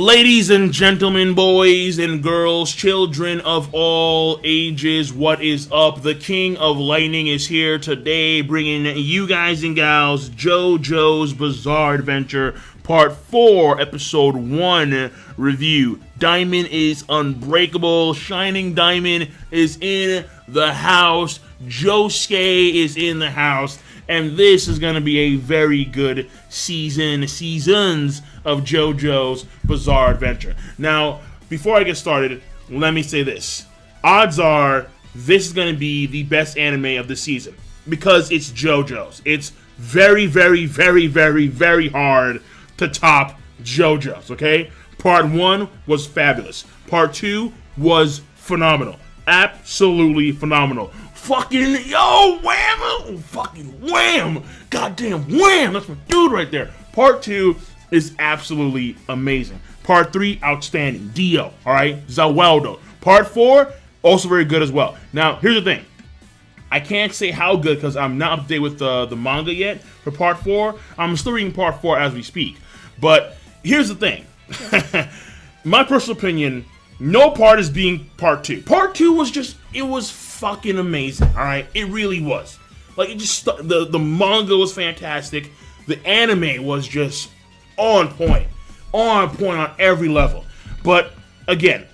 Ladies and gentlemen, boys and girls, children of all ages, what is up? The King of Lightning is here today, bringing you guys and gals JoJo's Bizarre Adventure Part 4, Episode 1 review. Diamond is unbreakable. Shining Diamond is in the house. Josuke is in the house. And this is going to be a very good seasons of JoJo's Bizarre Adventure. Now, before I get started, let me say this. Odds are this is going to be the best anime of the season because it's JoJo's. It's very, very, very, very, very hard to top JoJo's, okay? Part 1 was fabulous. Part 2 was phenomenal. Absolutely phenomenal. Fucking, yo, wham! Fucking wham! Goddamn wham! That's my dude right there. Part 2 is absolutely amazing. Part 3, outstanding. Dio, alright? Zawaldo. Part 4, also very good as well. Now, here's the thing. I can't say how good because I'm not up to date with the manga yet for Part 4. I'm still reading Part 4 as we speak. But here's the thing. My personal opinion, no part is being Part 2. Part 2 was just, it was fucking amazing, alright? It really was. Like, it just, the manga was fantastic. The anime was just on point on every level. But, again,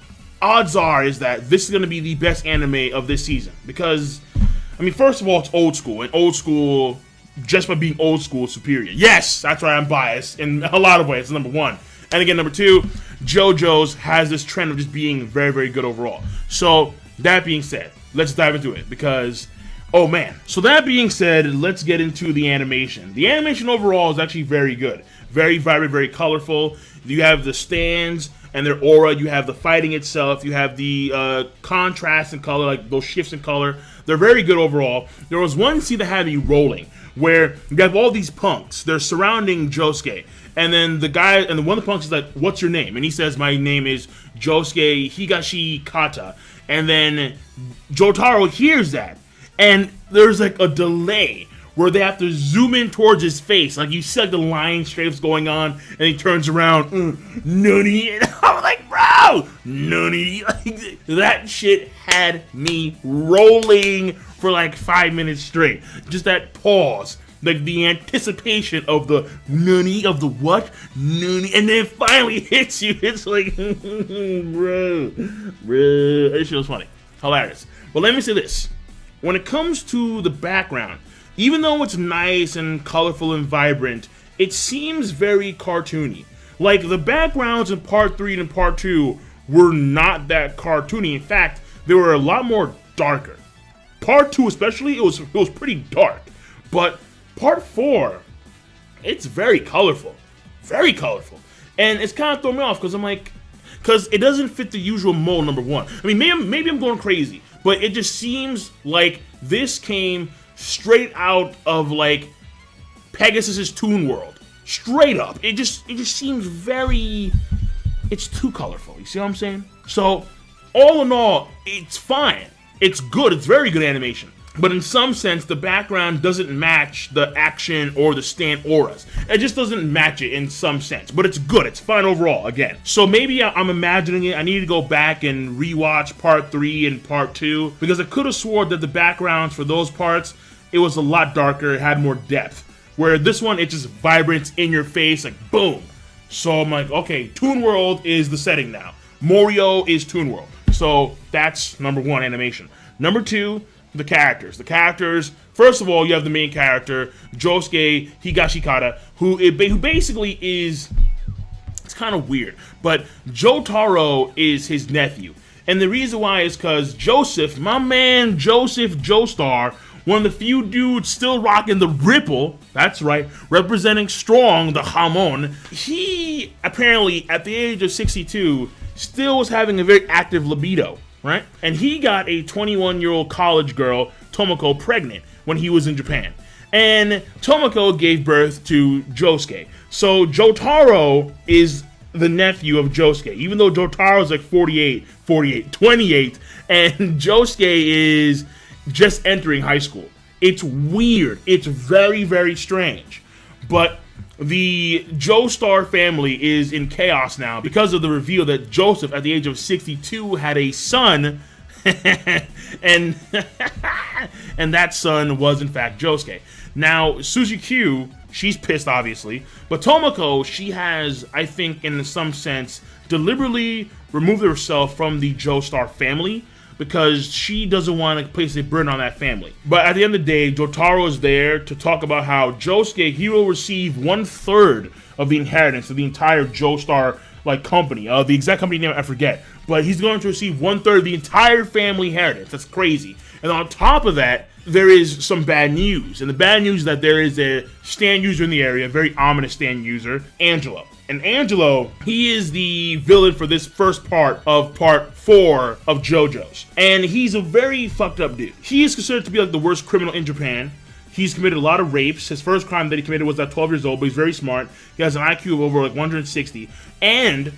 odds are is that this is going to be the best anime of this season. Because, I mean, first of all, it's old school. And old school, just by being old school, is superior. Yes, that's right, I'm biased in a lot of ways. It's number one. And again, number 2, JoJo's has this trend of just being very, very good overall. So, that being said, let's dive into it because, oh man. So that being said, let's get into the animation. The animation overall is actually very good. Very vibrant, very colorful. You have the stands and their aura. You have the fighting itself. You have the contrast in color, like those shifts in color. They're very good overall. There was one scene that had me rolling where you have all these punks. They're surrounding Josuke. And then the guy, and one of the punks is like, what's your name? And he says, my name is Josuke Higashikata. And then Jotaro hears that. And there's like a delay where they have to zoom in towards his face. Like you see like the line strafes going on. And he turns around, nunny. And I'm like, bro, nunny. Like, that shit had me rolling for like 5 minutes straight. Just that pause. Like the anticipation of the nunny, of the what? Nunny, and then it finally hits you. It's like, bro. This shit was funny. Hilarious. But let me say this. When it comes to the background, even though it's nice and colorful and vibrant, it seems very cartoony. Like the backgrounds in Part 3 and Part 2 were not that cartoony. In fact, they were a lot more darker. Part 2 especially, it was pretty dark. But Part 4, it's very colorful. Very colorful. And it's kind of throwing me off because I'm like, because it doesn't fit the usual mold, number one. I mean, maybe I'm going crazy, but it just seems like this came straight out of like Pegasus's Toon World. Straight up. It just seems very, it's too colorful. You see what I'm saying? So, all in all, it's fine. It's good. It's very good animation. But in some sense, the background doesn't match the action or the stand auras. It just doesn't match it in some sense. But it's good. It's fine overall, again. So maybe I'm imagining it. I need to go back and rewatch Part 3 and Part 2. Because I could have sworn that the backgrounds for those parts, it was a lot darker. It had more depth. Where this one, it just vibrant in your face, like boom. So I'm like, okay, Toon World is the setting now. Morioh is Toon World. So that's number 1, animation. Number 2, the characters. The characters, first of all, you have the main character, Josuke Higashikata, who basically is, it's kind of weird, but Jotaro is his nephew. And the reason why is because Joseph, my man Joseph Joestar, one of the few dudes still rocking the ripple, that's right, representing strong, the Hamon, he apparently, at the age of 62, still was having a very active libido. Right? And he got a 21-year-old college girl, Tomoko, pregnant when he was in Japan. And Tomoko gave birth to Josuke. So Jotaro is the nephew of Josuke. Even though Jotaro's like 28, 28, and Josuke is just entering high school. It's weird. It's very, very strange. But The Joestar family is in chaos now because of the reveal that Joseph, at the age of 62, had a son, and and that son was in fact Josuke. Now, Suzy Q, she's pissed obviously, but Tomoko, she has, I think in some sense, deliberately removed herself from the Joestar family because she doesn't want to place a burden on that family. But at the end of the day, Jotaro is there to talk about how Josuke, he will receive 1/3 of the inheritance of the entire Joestar company. The exact company name I forget, but he's going to receive 1/3 of the entire family inheritance. That's crazy. And on top of that, there is some bad news. And the bad news is that there is a stand user in the area, a very ominous stand user, Angelo. And Angelo, he is the villain for this first part of part 4 of JoJo's. And he's a very fucked up dude. He is considered to be like the worst criminal in Japan. He's committed a lot of rapes. His first crime that he committed was at 12 years old, but he's very smart. He has an IQ of over 160. And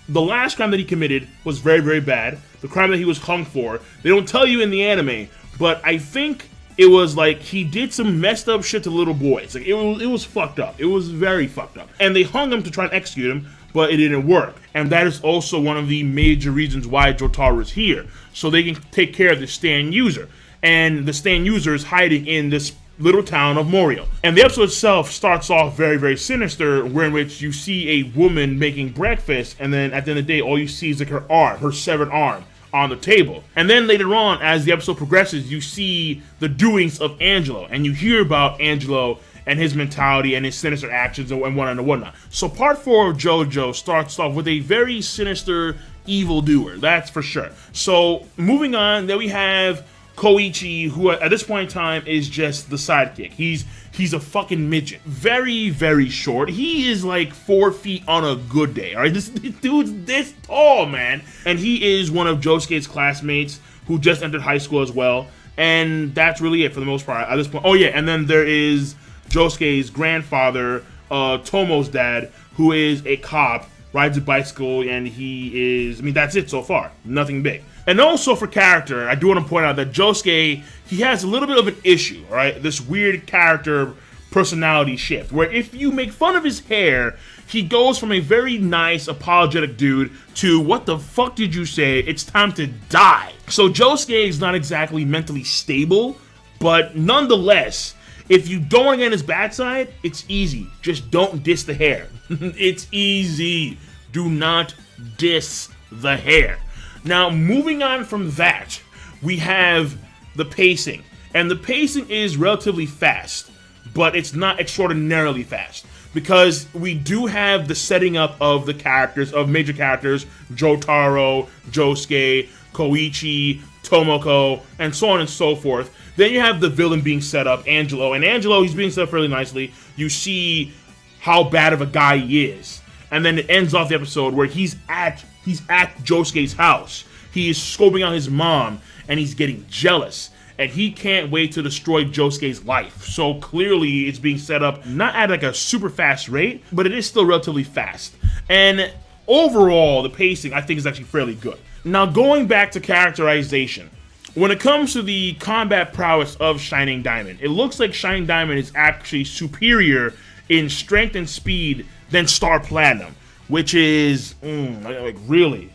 the last crime that he committed was very, very bad. The crime that he was hung for. They don't tell you in the anime, but I think it was he did some messed up shit to little boys. It was fucked up. It was very fucked up. And they hung him to try and execute him, but it didn't work. And that is also one of the major reasons why Jotaro is here. So they can take care of the stand user. And the stand user is hiding in this little town of Morioh. And the episode itself starts off very, very sinister, where in which you see a woman making breakfast, and then at the end of the day, all you see is her arm, her severed arm, on the table. And then later on, as the episode progresses, you see the doings of Angelo, and you hear about Angelo and his mentality and his sinister actions and whatnot. So part 4 of JoJo starts off with a very sinister evildoer, that's for sure. So moving on, then we have Koichi, who at this point in time is just the sidekick. He's a fucking midget. Very, very short. He is 4 feet on a good day, alright? This dude's this tall, man. And he is one of Josuke's classmates who just entered high school as well. And that's really it for the most part at this point. Oh yeah, and then there is Josuke's grandfather, Tomo's dad, who is a cop, rides a bicycle, and he is, that's it so far. Nothing big. And also for character, I do want to point out that Josuke, he has a little bit of an issue, right? This weird character personality shift, where if you make fun of his hair, he goes from a very nice, apologetic dude to, what the fuck did you say? It's time to die. So Josuke is not exactly mentally stable, but nonetheless, if you don't want to get on his bad side, it's easy. Just don't diss the hair. It's easy. Do not diss the hair. Now, moving on from that, we have the pacing. And the pacing is relatively fast, but it's not extraordinarily fast. Because we do have the setting up of the characters, of major characters, Jotaro, Josuke, Koichi, Tomoko, and so on and so forth. Then you have the villain being set up, Angelo. And Angelo, he's being set up fairly nicely. You see how bad of a guy he is. And then it ends off the episode where he's at Josuke's house. He is scoping out his mom, and he's getting jealous. And he can't wait to destroy Josuke's life. So clearly it's being set up not at a super fast rate, but it is still relatively fast. And overall, the pacing I think is actually fairly good. Now going back to characterization. When it comes to the combat prowess of Shining Diamond, it looks like Shining Diamond is actually superior in strength and speed than Star Platinum, which is really.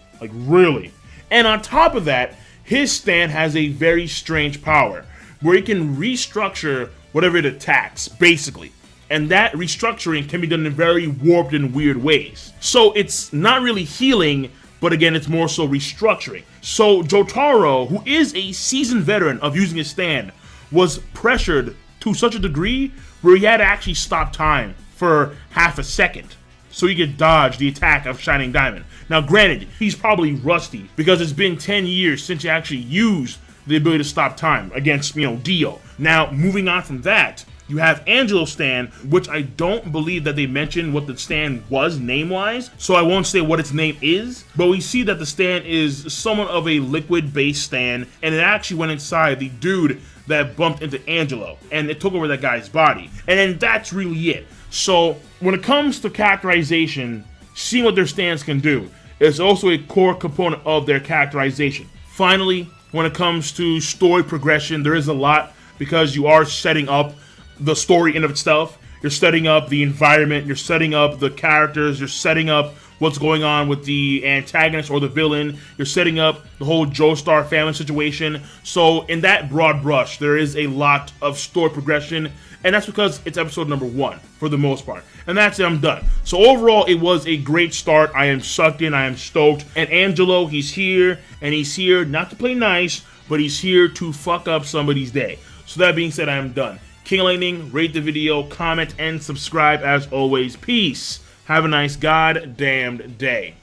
And on top of that, his stand has a very strange power where he can restructure whatever it attacks, basically. And that restructuring can be done in very warped and weird ways. So it's not really healing, but again, it's more so restructuring. So Jotaro, who is a seasoned veteran of using his stand, was pressured to such a degree where he had to actually stop time for half a second so he could dodge the attack of Shining Diamond. Now granted, he's probably rusty because it's been 10 years since he actually used the ability to stop time against, Dio. Now moving on from that, you have Angelo's stand, which I don't believe that they mentioned what the stand was name-wise, so I won't say what its name is, but we see that the stand is somewhat of a liquid-based stand, and it actually went inside the dude that bumped into Angelo, and it took over that guy's body. And then that's really it. So when it comes to characterization, seeing what their stands can do is also a core component of their characterization. Finally, when it comes to story progression, there is a lot because you are setting up the story in of itself. You're setting up the environment, you're setting up the characters, you're setting up what's going on with the antagonist or the villain, you're setting up the whole Joestar family situation. So in that broad brush, there is a lot of story progression, and that's because it's episode number 1 for the most part. And that's it, I'm done. So overall, it was a great start. I am sucked in, I am stoked. And Angelo, he's here, and he's here not to play nice, but he's here to fuck up somebody's day. So that being said, I am done. King of Lightning, rate the video, comment, and subscribe as always. Peace. Have a nice goddamned day.